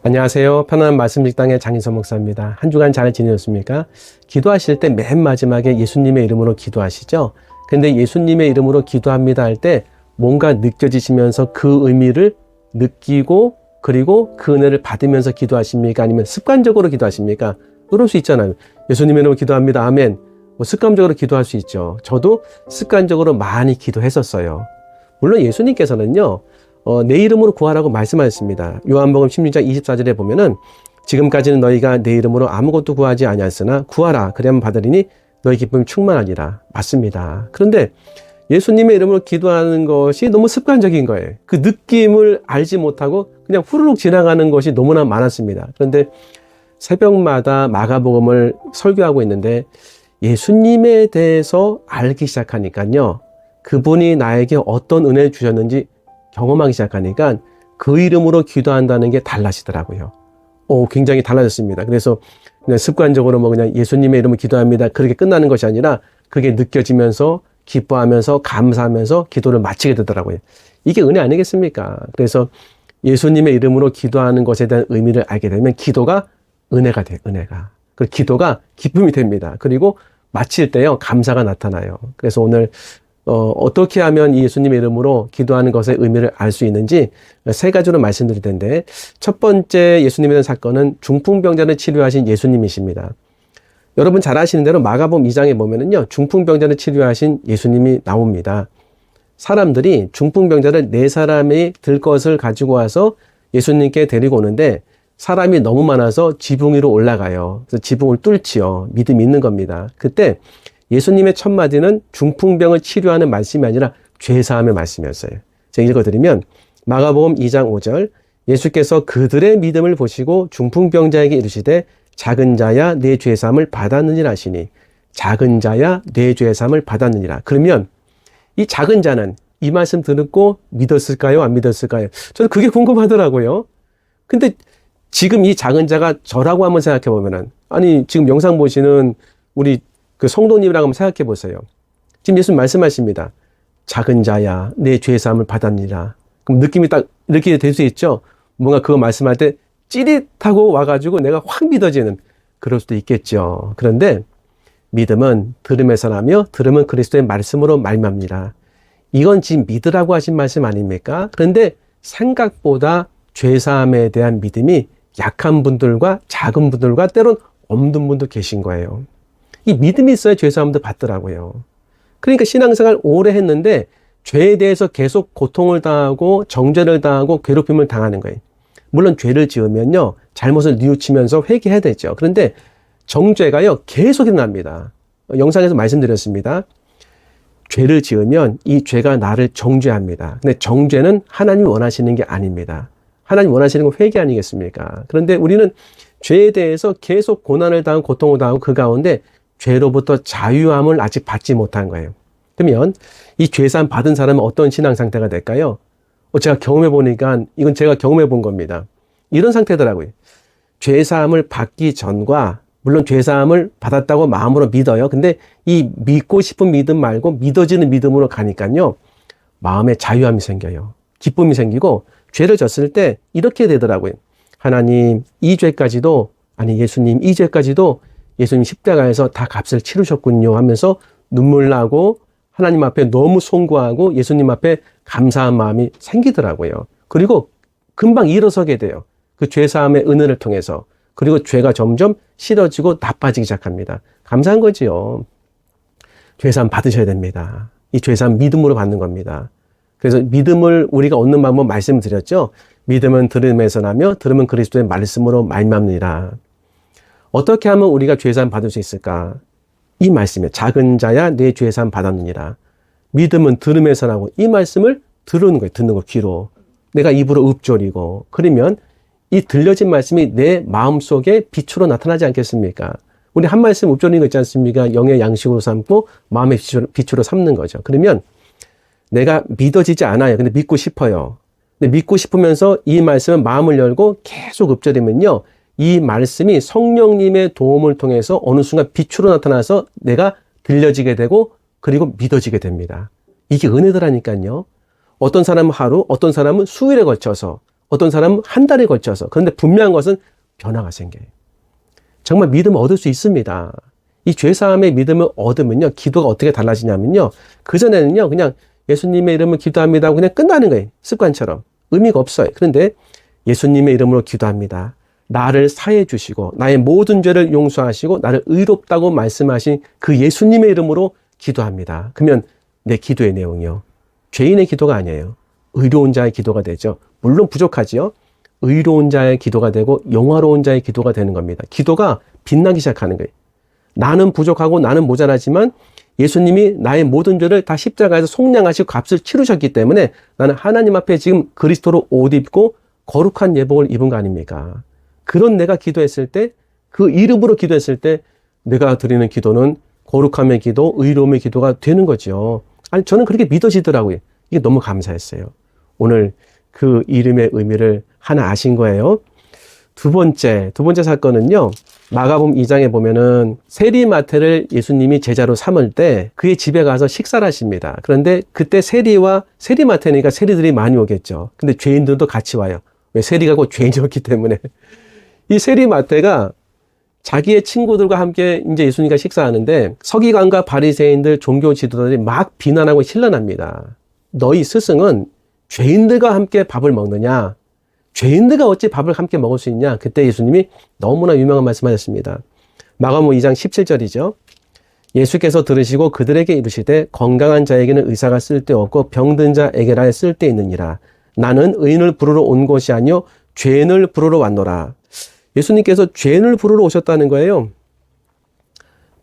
안녕하세요. 편안한 말씀 식당의 장인선 목사입니다. 한 주간 잘 지내셨습니까? 기도하실 때 맨 마지막에 예수님의 이름으로 기도하시죠? 근데 예수님의 이름으로 기도합니다 할 때 뭔가 느껴지시면서 그 의미를 느끼고 그리고 그 은혜를 받으면서 기도하십니까? 아니면 습관적으로 기도하십니까? 그럴 수 있잖아요. 예수님의 이름으로 기도합니다. 아멘. 습관적으로 기도할 수 있죠. 저도 습관적으로 많이 기도했었어요. 물론 예수님께서는요. 내 이름으로 구하라고 말씀하셨습니다. 요한복음 16장 24절에 보면은 지금까지는 너희가 내 이름으로 아무것도 구하지 아니하였으나 구하라 그리하면 받으리니 너희 기쁨이 충만하니라. 맞습니다. 그런데 예수님의 이름으로 기도하는 것이 너무 습관적인 거예요. 그 느낌을 알지 못하고 그냥 후루룩 지나가는 것이 너무나 많았습니다. 그런데 새벽마다 마가복음을 설교하고 있는데 예수님에 대해서 알기 시작하니까요. 그분이 나에게 어떤 은혜를 주셨는지 경험하기 시작하니까 그 이름으로 기도한다는 게 달라지더라고요. 굉장히 달라졌습니다. 그래서 그냥 습관적으로 그냥 예수님의 이름으로 기도합니다. 그렇게 끝나는 것이 아니라 그게 느껴지면서 기뻐하면서 감사하면서 기도를 마치게 되더라고요. 이게 은혜 아니겠습니까? 그래서 예수님의 이름으로 기도하는 것에 대한 의미를 알게 되면 기도가 은혜가 돼요. 은혜가. 그리고 기도가 기쁨이 됩니다. 그리고 마칠 때요 감사가 나타나요. 그래서 오늘 어떻게 하면 이 예수님의 이름으로 기도하는 것의 의미를 알 수 있는지 세 가지로 말씀드릴 텐데 첫 번째 예수님에 대한 사건은 중풍병자를 치료하신 예수님이십니다. 여러분 잘 아시는 대로 마가복음 2장에 보면은요 중풍병자를 치료하신 예수님이 나옵니다. 사람들이 중풍병자를 4사람이 들 것을 가지고 와서 예수님께 데리고 오는데 사람이 너무 많아서 지붕 위로 올라가요. 그래서 지붕을 뚫지요. 믿음이 있는 겁니다. 그때 예수님의 첫 마디는 중풍병을 치료하는 말씀이 아니라 죄사함의 말씀이었어요. 제가 읽어드리면 마가복음 2장 5절 예수께서 그들의 믿음을 보시고 중풍병자에게 이르시되 작은 자야 내 죄사함을 받았느니라 하시니 작은 자야 내 죄사함을 받았느니라. 그러면 이 작은 자는 이 말씀 듣고 믿었을까요? 안 믿었을까요? 저는 그게 궁금하더라고요. 근데 지금 이 작은 자가 저라고 한번 생각해 보면은 아니 지금 영상 보시는 우리 그 성도님이라고 한번 생각해 보세요. 지금 예수님 말씀하십니다. 작은 자야 내 죄사함을 받았느니라. 그럼 느낌이 딱 이렇게 될 수 있죠. 뭔가 그거 말씀할 때 찌릿하고 와가지고 내가 확 믿어지는 그럴 수도 있겠죠. 그런데 믿음은 들음에서 나며 들음은 그리스도의 말씀으로 말미암니라. 이건 지금 믿으라고 하신 말씀 아닙니까? 그런데 생각보다 죄사함에 대한 믿음이 약한 분들과 작은 분들과 때론 없는 분도 계신 거예요. 이 믿음이 있어야 죄사함도 받더라고요. 그러니까 신앙생활 오래 했는데 죄에 대해서 계속 고통을 당하고 정죄를 당하고 괴롭힘을 당하는 거예요. 물론 죄를 지으면요 잘못을 뉘우치면서 회개해야 되죠. 그런데 정죄가요 계속 일어납니다. 영상에서 말씀드렸습니다. 죄를 지으면 이 죄가 나를 정죄합니다. 근데 정죄는 하나님이 원하시는 게 아닙니다. 하나님 원하시는 건 회개 아니겠습니까? 그런데 우리는 죄에 대해서 계속 고난을 당하고 고통을 당하고 그 가운데 죄로부터 자유함을 아직 받지 못한 거예요. 그러면 이 죄사함 받은 사람은 어떤 신앙 상태가 될까요? 제가 경험해 보니까 이건 제가 경험해 본 겁니다. 이런 상태더라고요. 죄사함을 받기 전과 물론 죄사함을 받았다고 마음으로 믿어요. 근데 이 믿고 싶은 믿음 말고 믿어지는 믿음으로 가니까요. 마음에 자유함이 생겨요. 기쁨이 생기고 죄를 졌을 때 이렇게 되더라고요. 하나님 이 죄까지도 아니 예수님 이 죄까지도 예수님 십자가에서 다 값을 치르셨군요 하면서 눈물 나고 하나님 앞에 너무 송구하고 예수님 앞에 감사한 마음이 생기더라고요. 그리고 금방 일어서게 돼요. 그 죄사함의 은혜를 통해서. 그리고 죄가 점점 싫어지고 나빠지기 시작합니다. 감사한 거지요. 죄사함 받으셔야 됩니다. 이 죄사함 믿음으로 받는 겁니다. 그래서 믿음을 우리가 얻는 방법 말씀드렸죠. 믿음은 들음에서 나며 들음은 그리스도의 말씀으로 말미암느니라. 어떻게 하면 우리가 죄사함 받을 수 있을까? 이 말씀에 작은 자야 내 죄사함 받았느니라. 믿음은 들음에서 나고 이 말씀을 들은 거예요. 듣는 거 귀로. 내가 입으로 읊조리고 그러면 이 들려진 말씀이 내 마음속에 빛으로 나타나지 않겠습니까? 우리 한 말씀 읊조리는 거 있지 않습니까? 영의 양식으로 삼고 마음의 빛으로 삼는 거죠. 그러면 내가 믿어지지 않아요. 근데 믿고 싶어요. 근데 믿고 싶으면서 이 말씀은 마음을 열고 계속 읊조리면요. 이 말씀이 성령님의 도움을 통해서 어느 순간 빛으로 나타나서 내가 들려지게 되고 그리고 믿어지게 됩니다. 이게 은혜더라니까요. 어떤 사람은 하루, 어떤 사람은 수일에 걸쳐서 어떤 사람은 한 달에 걸쳐서. 그런데 분명한 것은 변화가 생겨요. 정말 믿음을 얻을 수 있습니다. 이 죄사함의 믿음을 얻으면요, 기도가 어떻게 달라지냐면요, 그전에는요, 그냥 예수님의 이름으로 기도합니다 하고 그냥 끝나는 거예요. 습관처럼. 의미가 없어요. 그런데 예수님의 이름으로 기도합니다. 나를 사해 주시고 나의 모든 죄를 용서하시고 나를 의롭다고 말씀하신 그 예수님의 이름으로 기도합니다. 그러면 내 기도의 내용이요, 죄인의 기도가 아니에요. 의로운 자의 기도가 되죠. 물론 부족하지요. 의로운 자의 기도가 되고 영화로운 자의 기도가 되는 겁니다. 기도가 빛나기 시작하는 거예요. 나는 부족하고 나는 모자라지만 예수님이 나의 모든 죄를 다 십자가에서 속량하시고 값을 치르셨기 때문에 나는 하나님 앞에 지금 그리스도로 옷 입고 거룩한 예복을 입은 거 아닙니까? 그런 내가 기도했을 때, 그 이름으로 기도했을 때 내가 드리는 기도는 거룩함의 기도, 의로움의 기도가 되는 거죠. 아니, 저는 그렇게 믿어지더라고요. 이게 너무 감사했어요. 오늘 그 이름의 의미를 하나 아신 거예요. 두 번째 사건은요, 마가복음 2장에 보면은 세리마태를 예수님이 제자로 삼을 때 그의 집에 가서 식사를 하십니다. 그런데 그때 세리마태니까 세리들이 많이 오겠죠. 근데 죄인들도 같이 와요. 왜? 세리가 곧 죄인이었기 때문에. 이 세리마태가 자기의 친구들과 함께 이제 예수님과 식사하는데 서기관과 바리새인들, 종교 지도자들이 막 비난하고 신란합니다. 너희 스승은 죄인들과 함께 밥을 먹느냐? 죄인들과 어찌 밥을 함께 먹을 수 있냐? 그때 예수님이 너무나 유명한 말씀하셨습니다. 마가복음 2장 17절이죠. 예수께서 들으시고 그들에게 이르시되 건강한 자에게는 의사가 쓸데없고 병든 자에게라 쓸데있느니라. 나는 의인을 부르러 온 것이 아니요 죄인을 부르러 왔노라. 예수님께서 죄인을 부르러 오셨다는 거예요.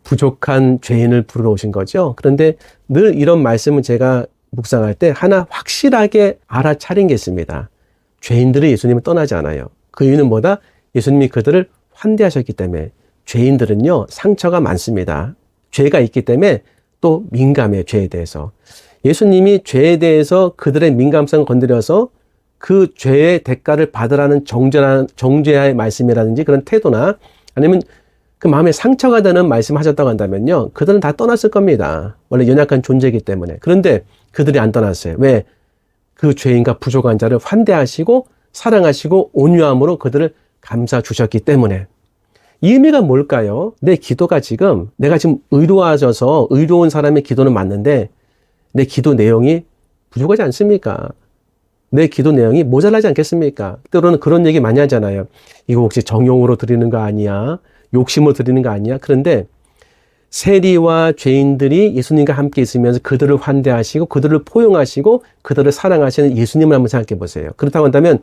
부족한 죄인을 부르러 오신 거죠. 그런데 늘 이런 말씀을 제가 묵상할 때 하나 확실하게 알아차린 게 있습니다. 죄인들이 예수님을 떠나지 않아요. 그 이유는 뭐다? 예수님이 그들을 환대하셨기 때문에. 죄인들은요, 상처가 많습니다. 죄가 있기 때문에 또 민감해요, 죄에 대해서. 예수님이 죄에 대해서 그들의 민감성을 건드려서 그 죄의 대가를 받으라는 정죄의 말씀이라든지 그런 태도나 아니면 그 마음에 상처가 되는 말씀 하셨다고 한다면요, 그들은 다 떠났을 겁니다. 원래 연약한 존재이기 때문에. 그런데 그들이 안 떠났어요. 왜? 그 죄인과 부족한 자를 환대하시고 사랑하시고 온유함으로 그들을 감싸 주셨기 때문에. 이 의미가 뭘까요? 내 기도가 내가 지금 의로워져서 의로운 사람의 기도는 맞는데 내 기도 내용이 부족하지 않습니까? 내 기도 내용이 모자라지 않겠습니까? 때로는 그런 얘기 많이 하잖아요. 이거 혹시 정욕으로 드리는 거 아니야? 욕심으로 드리는 거 아니야? 그런데 세리와 죄인들이 예수님과 함께 있으면서 그들을 환대하시고 그들을 포용하시고 그들을 사랑하시는 예수님을 한번 생각해 보세요. 그렇다고 한다면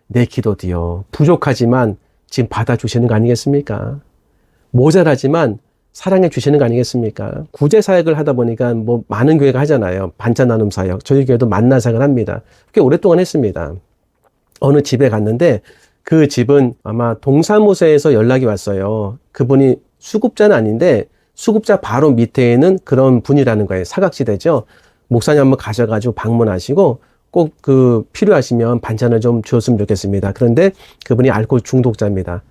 내 기도도요, 부족하지만 지금 받아주시는 거 아니겠습니까? 모자라지만 사랑해 주시는 거 아니겠습니까? 구제 사역을 하다 보니까 뭐 많은 교회가 하잖아요. 반찬 나눔 사역. 저희 교회도 만나 사역을 합니다. 꽤 오랫동안 했습니다. 어느 집에 갔는데 그 집은 아마 동사무소에서 연락이 왔어요. 그분이 수급자는 아닌데 수급자 바로 밑에는 그런 분이라는 거예요. 사각지대죠. 목사님 한번 가셔가지고 방문하시고 꼭 그 필요하시면 반찬을 좀 주었으면 좋겠습니다. 그런데 그분이 알코올 중독자입니다.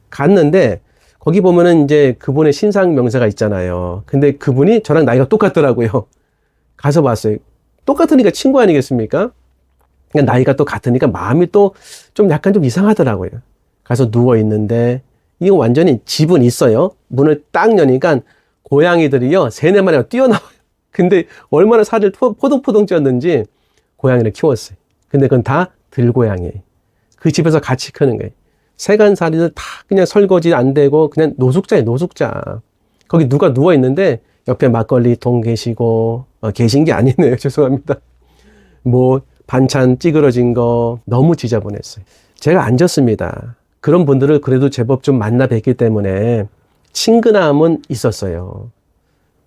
갔는데 거기 보면은 이제 그분의 신상 명세가 있잖아요. 근데 그분이 저랑 나이가 똑같더라고요. 가서 봤어요. 똑같으니까 친구 아니겠습니까? 그러니까 나이가 또 같으니까 마음이 또 좀 약간 좀 이상하더라고요. 가서 누워 있는데 이거 완전히 집은 있어요. 문을 딱 여니까 고양이들이요, 3-4마리가 뛰어나와요. 근데 얼마나 살을 포동포동 쪘는지 고양이를 키웠어요. 근데 그건 다 들고양이에요. 그 집에서 같이 크는 거예요. 세간살이들 다 그냥 설거지 안 되고 그냥 노숙자예요, 노숙자. 거기 누가 누워 있는데 옆에 막걸리 통 계시고, 계신 게 아니네요. 죄송합니다. 뭐 반찬 찌그러진 거 너무 지저분했어요. 제가 앉았습니다. 그런 분들을 그래도 제법 좀 만나 뵙기 때문에 친근함은 있었어요.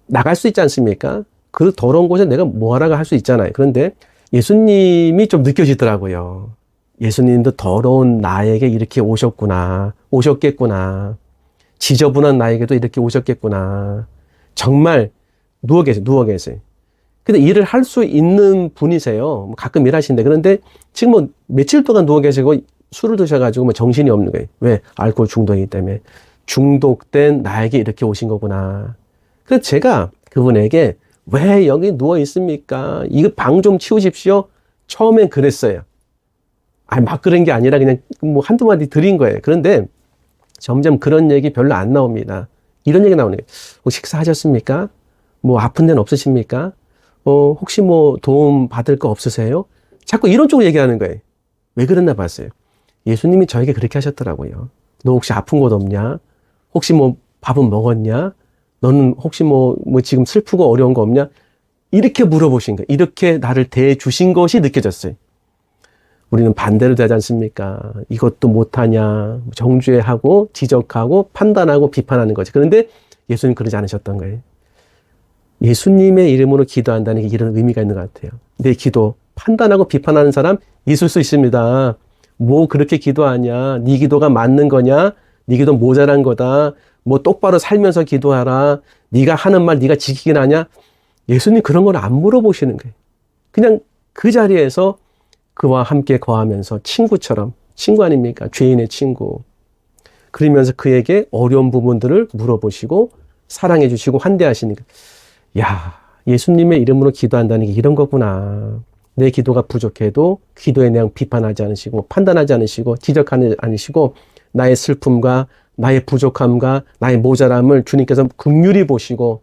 나갈 수 있지 않습니까? 그 더러운 곳에 내가 뭐하라고 할 수 있잖아요. 그런데 예수님이 좀 느껴지더라고요. 예수님도 더러운 나에게 이렇게 오셨겠구나. 지저분한 나에게도 이렇게 오셨겠구나. 정말 누워 계세요. 근데 일을 할 수 있는 분이세요. 가끔 일하시는데. 그런데 지금 뭐 며칠 동안 누워 계시고 술을 드셔가지고 뭐 정신이 없는 거예요. 왜? 알코올 중독이기 때문에. 중독된 나에게 이렇게 오신 거구나. 그래서 제가 그분에게 왜 여기 누워 있습니까? 이거 방 좀 치우십시오. 처음엔 그랬어요. 막 그런 게 아니라 그냥 뭐 한두 마디 드린 거예요. 그런데 점점 그런 얘기 별로 안 나옵니다. 이런 얘기 나오네요. 식사하셨습니까? 뭐 아픈 데는 없으십니까? 혹시 뭐 도움 받을 거 없으세요? 자꾸 이런 쪽으로 얘기하는 거예요. 왜 그랬나 봤어요. 예수님이 저에게 그렇게 하셨더라고요. 너 혹시 아픈 곳 없냐? 혹시 뭐 밥은 먹었냐? 너는 혹시 뭐 지금 슬프고 어려운 거 없냐? 이렇게 물어보신 거예요. 이렇게 나를 대해주신 것이 느껴졌어요. 우리는 반대로 되지 않습니까? 이것도 못하냐? 정죄하고 지적하고 판단하고 비판하는 거지. 그런데 예수님 그러지 않으셨던 거예요. 예수님의 이름으로 기도한다는 게 이런 의미가 있는 것 같아요. 내 기도 판단하고 비판하는 사람 있을 수 있습니다. 뭐 그렇게 기도하냐? 네 기도가 맞는 거냐? 네 기도 모자란 거다. 뭐 똑바로 살면서 기도하라. 네가 하는 말 네가 지키긴 하냐? 예수님 그런 걸 안 물어보시는 거예요. 그냥 그 자리에서 그와 함께 거하면서 친구처럼, 친구 아닙니까? 죄인의 친구. 그러면서 그에게 어려운 부분들을 물어보시고 사랑해 주시고 환대하시니까 야, 예수님의 이름으로 기도한다는 게 이런 거구나. 내 기도가 부족해도 기도의 내용 비판하지 않으시고 판단하지 않으시고 지적하지 않으시고 나의 슬픔과 나의 부족함과 나의 모자람을 주님께서 긍휼히 보시고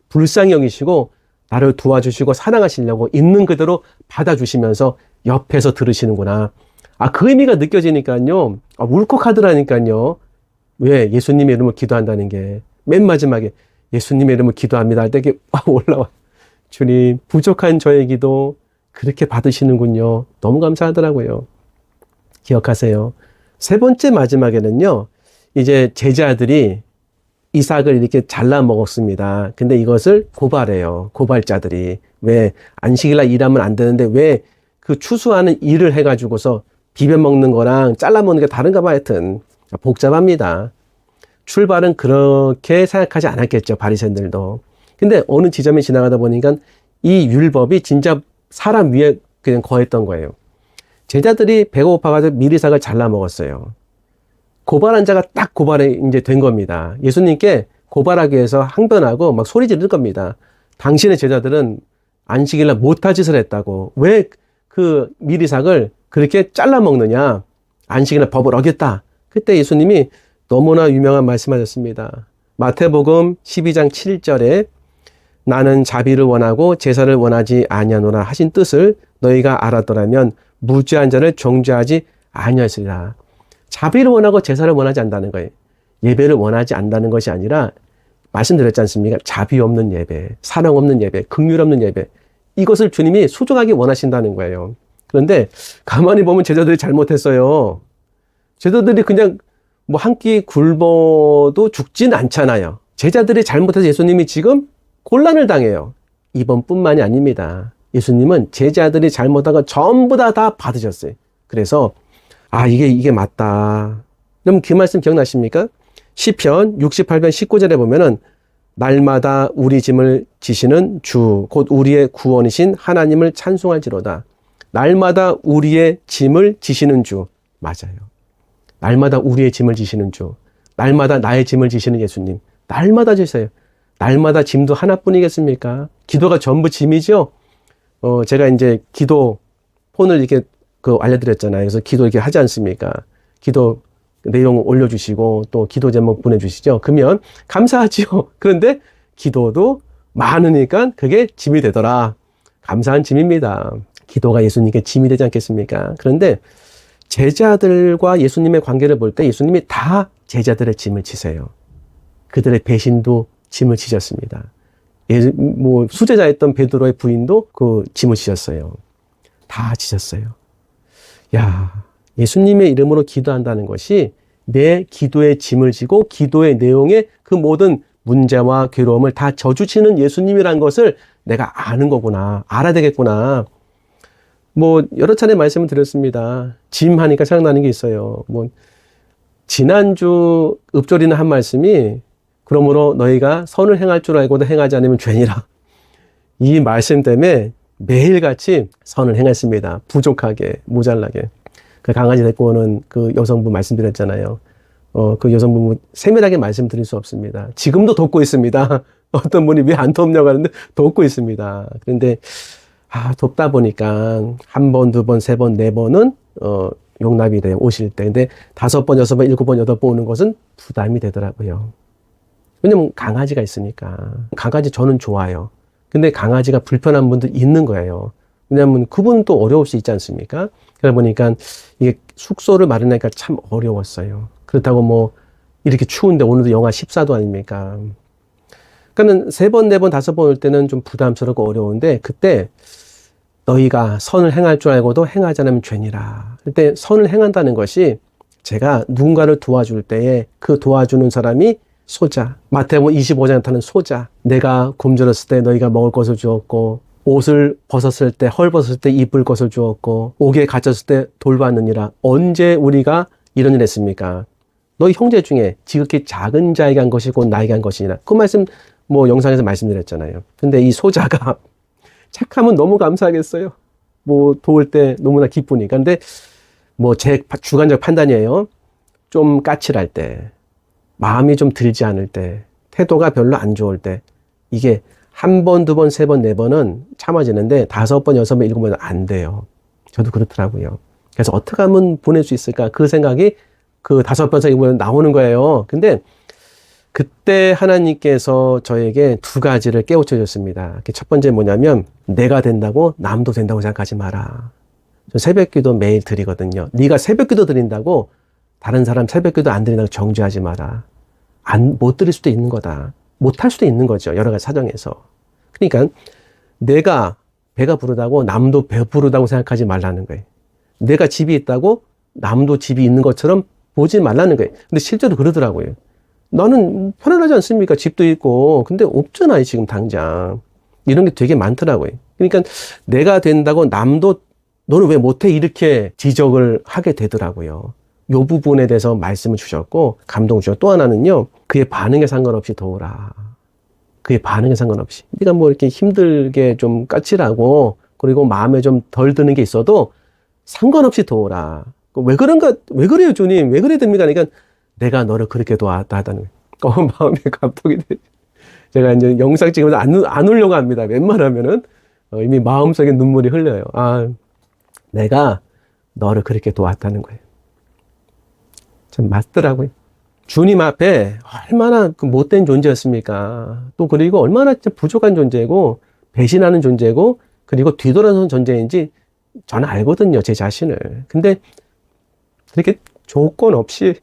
불쌍히 여기시고 나를 도와주시고 사랑하시려고 있는 그대로 받아주시면서 옆에서 들으시는구나. 그 의미가 느껴지니까요. 울컥하더라니까요. 왜? 예수님의 이름으로 기도한다는 게 맨 마지막에 예수님의 이름으로 기도합니다 할 때 이게 올라와. 주님, 부족한 저의 기도 그렇게 받으시는군요. 너무 감사하더라고요. 기억하세요. 세 번째 마지막에는요. 이제 제자들이 이삭을 이렇게 잘라 먹었습니다. 근데 이것을 고발해요. 고발자들이. 왜 안식일날 일하면 안 되는데 왜 그 추수하는 일을 해가지고서 비벼 먹는 거랑 잘라 먹는 게 다른가 봐. 하여튼 복잡합니다. 출발은 그렇게 생각하지 않았겠죠. 바리새인들도. 근데 어느 지점에 지나가다 보니까 이 율법이 진짜 사람 위에 그냥 거했던 거예요. 제자들이 배가 고파가지고 미리삭을 잘라 먹었어요. 고발한 자가 딱 고발이 이제 된 겁니다. 예수님께 고발하기 위해서 항변하고 막 소리 지를 겁니다. 당신의 제자들은 안식일날 못할 짓을 했다고. 왜 그 미리삭을 그렇게 잘라 먹느냐? 안식일날 법을 어겼다. 그때 예수님이 너무나 유명한 말씀하셨습니다. 마태복음 12장 7절에 나는 자비를 원하고 제사를 원하지 아니하노라 하신 뜻을 너희가 알았더라면 무죄한 자를 정죄하지 아니하시리라. 자비를 원하고 제사를 원하지 않는다는 거예요. 예배를 원하지 않는다는 것이 아니라 말씀드렸지 않습니까? 자비 없는 예배, 사랑 없는 예배, 긍휼 없는 예배. 이것을 주님이 소중하게 원하신다는 거예요. 그런데 가만히 보면 제자들이 잘못했어요. 제자들이 그냥 뭐 한 끼 굶어도 죽진 않잖아요. 제자들이 잘못해서 예수님이 지금 곤란을 당해요. 이번뿐만이 아닙니다. 예수님은 제자들이 잘못한 거 전부 다 받으셨어요. 그래서 이게 맞다. 그럼 그 말씀 기억나십니까? 시편 68편 19절에 보면은 날마다 우리 짐을 지시는 주, 곧 우리의 구원이신 하나님을 찬송할지로다. 날마다 우리의 짐을 지시는 주. 맞아요. 날마다 우리의 짐을 지시는 주. 날마다 나의 짐을 지시는 예수님. 날마다 지세요. 날마다 짐도 하나뿐이겠습니까? 기도가 전부 짐이죠? 제가 이제 기도 폰을 이렇게 알려드렸잖아요. 그래서 기도 이렇게 하지 않습니까? 기도 내용 올려주시고 또 기도 제목 보내주시죠. 그러면 감사하지요. 그런데 기도도 많으니까 그게 짐이 되더라. 감사한 짐입니다. 기도가 예수님께 짐이 되지 않겠습니까? 그런데 제자들과 예수님의 관계를 볼 때 예수님이 다 제자들의 짐을 지세요. 그들의 배신도 짐을 지셨습니다. 수제자였던 베드로의 부인도 그 짐을 지셨어요. 다 지셨어요. 야, 예수님의 이름으로 기도한다는 것이 내 기도의 짐을 지고 기도의 내용에 그 모든 문제와 괴로움을 다 져주시는 예수님이라는 것을 내가 아는 거구나. 알아야 되겠구나. 여러 차례 말씀을 드렸습니다. 짐 하니까 생각나는 게 있어요. 지난주 읍조리는 한 말씀이 그러므로 너희가 선을 행할 줄 알고도 행하지 않으면 죄니라. 이 말씀 때문에 매일같이 선을 행했습니다. 부족하게, 모자라게. 그 강아지 데리고 오는 그 여성분 말씀드렸잖아요. 그 여성분 세밀하게 말씀드릴 수 없습니다. 지금도 돕고 있습니다. 어떤 분이 왜 안 돕냐고 하는데 돕고 있습니다. 그런데 돕다 보니까 한 번, 두 번, 세 번, 네 번은 용납이 돼요. 오실 때. 근데 5번, 6번, 7번, 8번 오는 것은 부담이 되더라고요. 왜냐면 강아지가 있으니까. 강아지 저는 좋아요. 근데 강아지가 불편한 분들 있는 거예요. 왜냐면 그분은 또 어려울 수 있지 않습니까? 그러다 보니까 이게 숙소를 마련하니까 참 어려웠어요. 그렇다고 뭐 이렇게 추운데 오늘도 영하 14도 아닙니까? 그러니까는 3번, 4번, 5번 올 때는 좀 부담스럽고 어려운데 그때 너희가 선을 행할 줄 알고도 행하지 않으면 죄니라. 그때 선을 행한다는 것이 제가 누군가를 도와줄 때에 그 도와주는 사람이 소자. 마태복음 25장에 나타나는 소자. 내가 굶주렸을 때 너희가 먹을 것을 주었고 옷을 벗었을 때 헐 벗었을 때 입을 것을 주었고 옥에 갇혔을 때 돌봤느니라. 언제 우리가 이런 일 했습니까? 너희 형제 중에 지극히 작은 자에게 한 것이 곧 나에게 한 것이니라. 그 말씀 뭐 영상에서 말씀드렸잖아요. 근데 이 소자가 착하면 너무 감사하겠어요. 뭐 도울 때 너무나 기쁘니까. 근데 뭐 제 주관적 판단이에요. 좀 까칠할 때, 마음이 좀 들지 않을 때, 태도가 별로 안 좋을 때, 이게 1번, 2번, 3번, 4번은 참아지는데 5번, 6번, 7번은 안 돼요. 저도 그렇더라고요. 그래서 어떻게 하면 보낼 수 있을까? 그 생각이 그 5번, 6번 나오는 거예요. 근데 그때 하나님께서 저에게 2가지를 깨우쳐 줬습니다. 첫 번째 뭐냐면 내가 된다고 남도 된다고 생각하지 마라. 저 새벽기도 매일 드리거든요. 네가 새벽기도 드린다고 다른 사람 새벽기도 안 드린다고 정죄하지 마라. 못 드릴 수도 있는 거다. 못 할 수도 있는 거죠. 여러 가지 사정에서. 그러니까 내가 배가 부르다고 남도 배 부르다고 생각하지 말라는 거예요. 내가 집이 있다고 남도 집이 있는 것처럼 보지 말라는 거예요. 근데 실제로 그러더라고요. 나는 편안하지 않습니까? 집도 있고. 근데 없잖아요, 지금 당장. 이런 게 되게 많더라고요. 그러니까 내가 된다고 남도 너는 왜 못해? 이렇게 지적을 하게 되더라고요. 이 부분에 대해서 말씀을 주셨고 감동 주셨고 또 하나는요. 그의 반응에 상관없이 도우라. 그의 반응에 상관없이. 네가 뭐 이렇게 힘들게 좀 까칠하고 그리고 마음에 좀 덜 드는 게 있어도 상관없이 도우라. 왜 그런가? 왜 그래요, 주님? 왜 그래야 됩니까? 그러니까 내가 너를 그렇게 도왔다 하다는 거예요. 마음에 감동이 돼. 제가 이제 영상 찍으면서 안 울려고 합니다. 웬만하면은 이미 마음속에 눈물이 흘려요. 아, 내가 너를 그렇게 도왔다는 거예요. 참 맞더라고요. 주님 앞에 얼마나 그 못된 존재였습니까? 또 그리고 얼마나 부족한 존재고 배신하는 존재고 그리고 뒤돌아서는 존재인지 저는 알거든요. 제 자신을. 근데 그렇게 조건 없이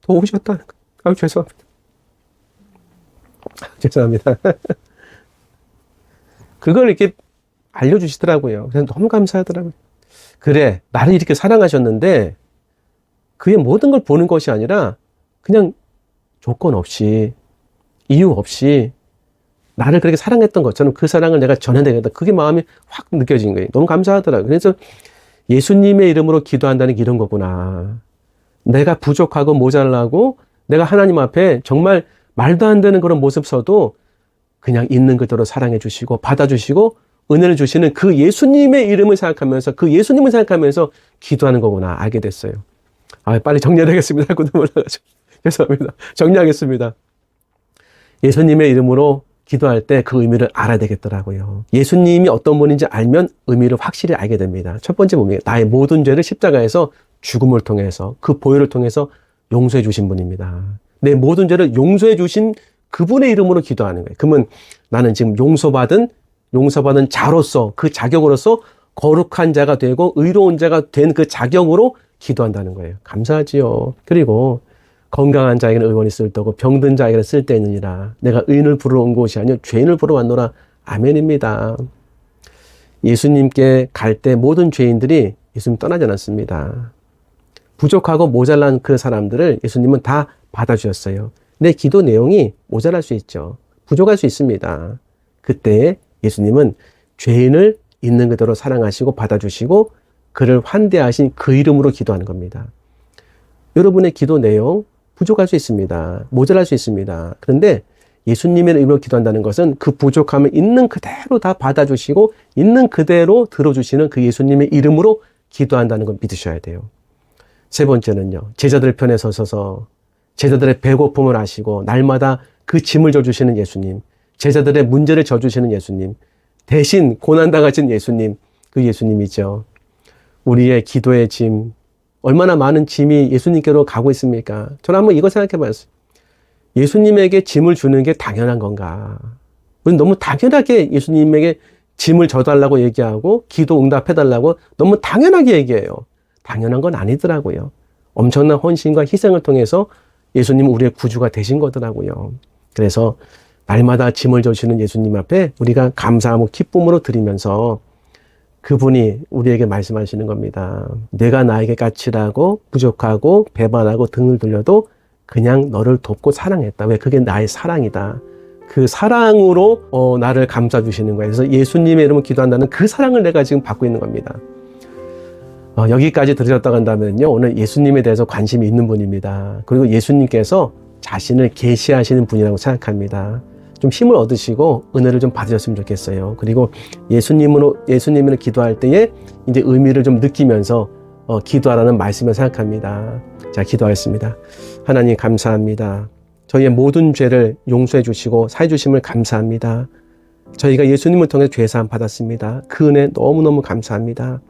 도우셨다는 거. 아유, 죄송합니다. 죄송합니다. 그걸 이렇게 알려주시더라고요. 그래서 너무 감사하더라고요. 그래, 나를 이렇게 사랑하셨는데 그의 모든 걸 보는 것이 아니라 그냥 조건 없이 이유 없이 나를 그렇게 사랑했던 것처럼 그 사랑을 내가 전해내겠다. 그게 마음이 확 느껴진 거예요. 너무 감사하더라고요. 그래서 예수님의 이름으로 기도한다는 게 이런 거구나. 내가 부족하고 모자라고 내가 하나님 앞에 정말 말도 안 되는 그런 모습 서도 그냥 있는 그대로 사랑해 주시고 받아주시고 은혜를 주시는 그 예수님의 이름을 생각하면서 그 예수님을 생각하면서 기도하는 거구나 알게 됐어요. 아, 빨리 정리해야 되겠습니다. 구도 몰라가지고. 죄송합니다. 정리하겠습니다. 예수님의 이름으로 기도할 때 그 의미를 알아야 되겠더라고요. 예수님이 어떤 분인지 알면 의미를 확실히 알게 됩니다. 첫 번째 뭡니까? 나의 모든 죄를 십자가에서 죽음을 통해서 그 보혈을 통해서 용서해 주신 분입니다. 내 모든 죄를 용서해 주신 그분의 이름으로 기도하는 거예요. 그러면 나는 지금 용서받은 자로서 그 자격으로서 거룩한 자가 되고 의로운 자가 된 그 자격으로 기도한다는 거예요. 감사하지요. 그리고 건강한 자에게는 의원이 쓸데고 병든 자에게는 쓸데있느니라. 내가 의인을 부르러 온 것이 아니요 죄인을 부르러 왔노라. 아멘입니다. 예수님께 갈 때 모든 죄인들이 예수님 떠나지 않았습니다. 부족하고 모자란 그 사람들을 예수님은 다 받아주셨어요. 내 기도 내용이 모자랄 수 있죠. 부족할 수 있습니다. 그때 예수님은 죄인을 있는 그대로 사랑하시고 받아주시고 그를 환대하신 그 이름으로 기도하는 겁니다. 여러분의 기도 내용 부족할 수 있습니다. 모자랄 수 있습니다. 그런데 예수님의 이름으로 기도한다는 것은 그 부족함을 있는 그대로 다 받아주시고 있는 그대로 들어주시는 그 예수님의 이름으로 기도한다는 걸 믿으셔야 돼요. 세 번째는요. 제자들 편에 서셔서 제자들의 배고픔을 아시고 날마다 그 짐을 져주시는 예수님, 제자들의 문제를 져주시는 예수님, 대신 고난당하신 예수님, 그 예수님이죠. 우리의 기도의 짐, 얼마나 많은 짐이 예수님께로 가고 있습니까? 저는 한번 이거 생각해 봤어요. 예수님에게 짐을 주는 게 당연한 건가? 우리는 너무 당연하게 예수님에게 짐을 져달라고 얘기하고 기도 응답해달라고 너무 당연하게 얘기해요. 당연한 건 아니더라고요. 엄청난 헌신과 희생을 통해서 예수님은 우리의 구주가 되신 거더라고요. 그래서 날마다 짐을 져주시는 예수님 앞에 우리가 감사하고 기쁨으로 드리면서 그분이 우리에게 말씀하시는 겁니다. 내가 나에게 까칠하고 부족하고 배반하고 등을 돌려도 그냥 너를 돕고 사랑했다. 왜? 그게 나의 사랑이다. 그 사랑으로 나를 감싸 주시는 거예요. 그래서 예수님의 이름으로 기도한다는 그 사랑을 내가 지금 받고 있는 겁니다. 여기까지 들으셨다고 한다면요, 오늘 예수님에 대해서 관심이 있는 분입니다. 그리고 예수님께서 자신을 계시하시는 분이라고 생각합니다. 좀 힘을 얻으시고 은혜를 좀 받으셨으면 좋겠어요. 그리고 예수님으로 기도할 때에 이제 의미를 좀 느끼면서 기도하라는 말씀을 생각합니다. 자, 기도하겠습니다. 하나님 감사합니다. 저희의 모든 죄를 용서해 주시고 사해 주심을 감사합니다. 저희가 예수님을 통해 죄 사함 받았습니다. 그 은혜 너무너무 감사합니다.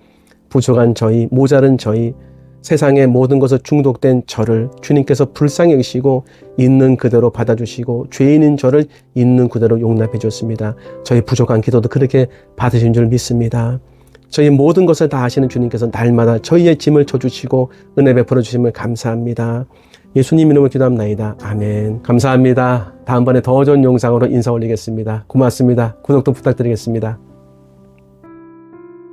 부족한 저희, 모자른 저희, 세상의 모든 것에 중독된 저를 주님께서 불쌍히 여기시고 있는 그대로 받아주시고 죄인인 저를 있는 그대로 용납해 줬습니다. 저희 부족한 기도도 그렇게 받으신 줄 믿습니다. 저희 모든 것을 다 아시는 주님께서 날마다 저희의 짐을 져주시고 은혜 베풀어 주심을 감사합니다. 예수님 이름으로 기도합나이다. 아멘. 감사합니다. 다음번에 더 좋은 영상으로 인사 올리겠습니다. 고맙습니다. 구독도 부탁드리겠습니다.